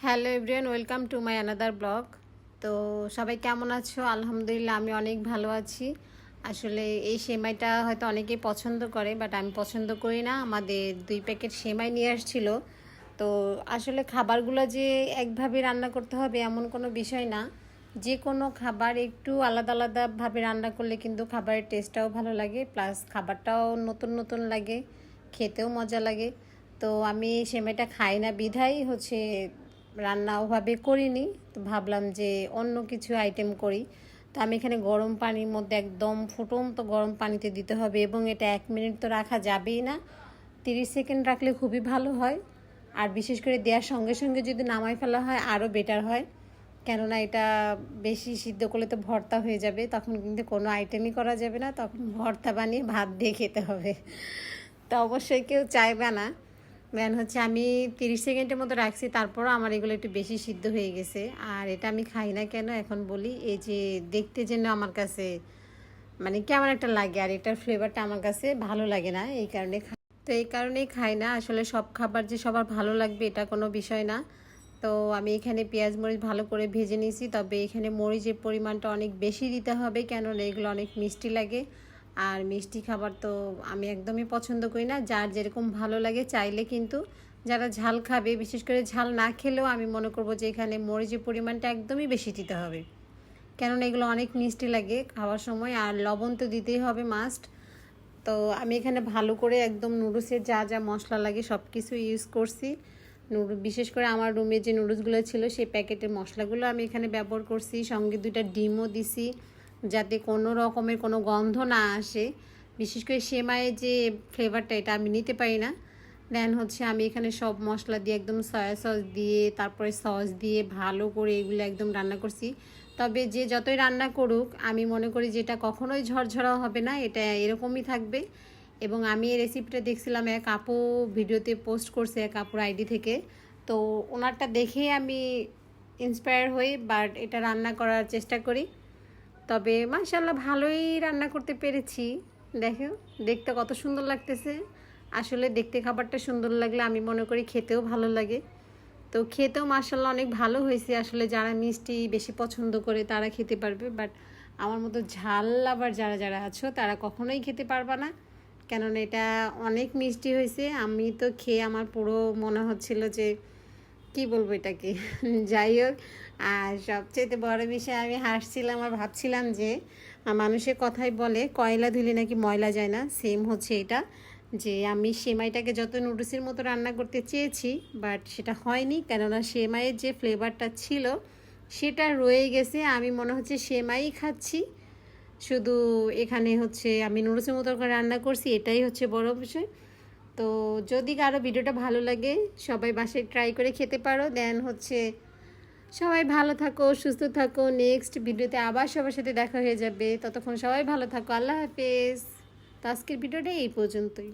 Hello everyone, welcome to my another blog. তো সবাই কেমন আছো? আলহামদুলিল্লাহ আমি অনেক ভালো আছি। আসলে এই সেমাইটা হয়তো অনেকেই পছন্দ করে, বাট আমি পছন্দ করি না। আমাদের 2 প্যাকেট সেমাই নিয়ে আসছিল। তো আসলে খাবারগুলো যে একভাবে রান্না করতে হবে এমন কোনো বিষয় না। যে কোনো খাবার একটু আলাদা আলাদাভাবে রান্না করলে কিন্তু খাবারের টেস্টটাও ভালো লাগে, প্লাস খাবারটাও নতুন নতুন লাগে, খেতেও মজা লাগে। তো আমি সেমাইটা খাই না বিধাই রান্না ওভাবে করিনি। তো ভাবলাম যে অন্য কিছু আইটেম করি। তো আমি এখানে গরম পানির মধ্যে একদম ফুটন্ত গরম পানিতে দিতে হবে, এবং এটা 1 মিনিট তো রাখা যাবেই না, 30 সেকেন্ড রাখলে খুবই ভালো হয়। আর বিশেষ করে দেওয়ার সঙ্গে সঙ্গে যদি নামাই ফেলা হয় আরও বেটার হয়, কেননা এটা বেশি সিদ্ধ করলে তো ভর্তা হয়ে যাবে, তখন কিন্তু কোনো আইটেমই করা যাবে না, তখন ভর্তা বানিয়ে ভাত দিয়ে খেতে হবে। তো অবশ্যই কেউ চাইবে না। আমি 30 সেকেন্ডের মতো রাখছি, তারপরও আমার এগুলো একটু বেশি সিদ্ধ হয়ে গেছে। আর এটা আমি খাই না কেন এখন বলি, এই যে দেখতে যেন আমার কাছে কেমন একটা লাগে, আর এটার ফ্লেভারটা আমার কাছে ভালো লাগে না, এই কারণে তো এই কারণেই খাই না। আসলে সব খাবার যে সবার ভালো লাগবে এটা কোনো বিষয় না। তো আমি এখানে পেঁয়াজ মরিচ ভালো করে ভেজে নিয়েছি, তবে এখানে মরিচের পরিমাণটা অনেক বেশি দিতে হবে, কেননা এগুলো অনেক মিষ্টি লাগে। আর মিষ্টি খাবার তো আমি একদমই পছন্দ করি না। যার যেরকম ভালো লাগে চাইলে কিন্তু যারা ঝাল খাবে, বিশেষ করে ঝাল না খেলেও আমি মনে করব যে এখানে মরিচের পরিমাণটা একদমই বেশি দিতে হবে, কেননা এগুলো অনেক মিষ্টি লাগে খাওয়ার সময়। আর লবণ তো দিতেই হবে মাস্ট। তো আমি এখানে ভালো করে একদম নুডলসের যা যা মশলা লাগে সব কিছু ইউজ করছি। বিশেষ করে আমার রুমে যে নুডলসগুলো ছিল সেই প্যাকেটের মশলাগুলো আমি এখানে ব্যবহার করছি, সঙ্গে 2টা ডিমও দিছি, যাতে কোনো রকমের কোনো গন্ধ না আসে। বিশেষ করে সেমাইয়ের যে ফ্লেভারটা এটা আমি নিতে পারি না। আমি এখানে সব মশলা দিয়ে একদম সয়া সস দিয়ে, তারপরে সস দিয়ে ভালো করে এগুলো একদম রান্না করছি। তবে যে যতই রান্না করুক আমি মনে করি যে এটা কখনোই ঝরঝরা হবে না, এটা এরকমই থাকবে। এবং আমি এই রেসিপিটা দেখছিলাম এক আপু ভিডিওতে পোস্ট করছে, এক আপুর আইডি থেকে। তো ওনারটা দেখেই আমি ইন্সপায়ার হই, বাট এটা রান্না করার চেষ্টা করি। তবে মাশাআল্লাহ ভালোই রান্না করতে পেরেছি। দেখো দেখতে কত সুন্দর লাগতেছে। আসলে দেখতে খাবারটা সুন্দর লাগলে আমি মনে করি খেতেও ভালো লাগে। তো খেতেও মাশাআল্লাহ অনেক ভালো হয়েছে। আসলে যারা মিষ্টি বেশি পছন্দ করে তারা খেতে পারবে, বাট আমার মতো ঝাল আবার যারা যারা আছো তারা কখনোই খেতে পারবে না, কেননা এটা অনেক মিষ্টি হয়েছে। আমি তো খেয়ে আমার পুরো মনে হচ্ছিল যে কি বলবো এটাকে। যাই হোক, আর সবচেয়ে বড় বিষয় আমি হাসছিলাম আর ভাবছিলাম যে মানুষের কথাই বলে কয়লা ধুলে নাকি ময়লা যায় না, সেম হচ্ছে এটা। যে আমি সেমাইটাকে যত নুডলসের মতো রান্না করতে চেয়েছি, বাট সেটা হয়নি, কেননা সেমাইয়ের যে ফ্লেভারটা ছিল সেটা রয়ে গেছে। আমি মনে হচ্ছে সেমাই খাচ্ছি, শুধু এখানে আমি নুডলসের মতো করে রান্না করছি, এটাই হচ্ছে বড় বিষয়। তো যদি কারো ভিডিওটা ভালো লাগে সবাই বাসায় ট্রাই করে খেতে পারো। সবাই ভালো থাকো, সুস্থ থাকো। নেক্সট ভিডিওতে আবার সবার সাথে দেখা হয়ে যাবে, ততক্ষণ সবাই ভালো থাকো। আল্লাহ হাফেজ। তো আজকের ভিডিওটা এই পর্যন্তই।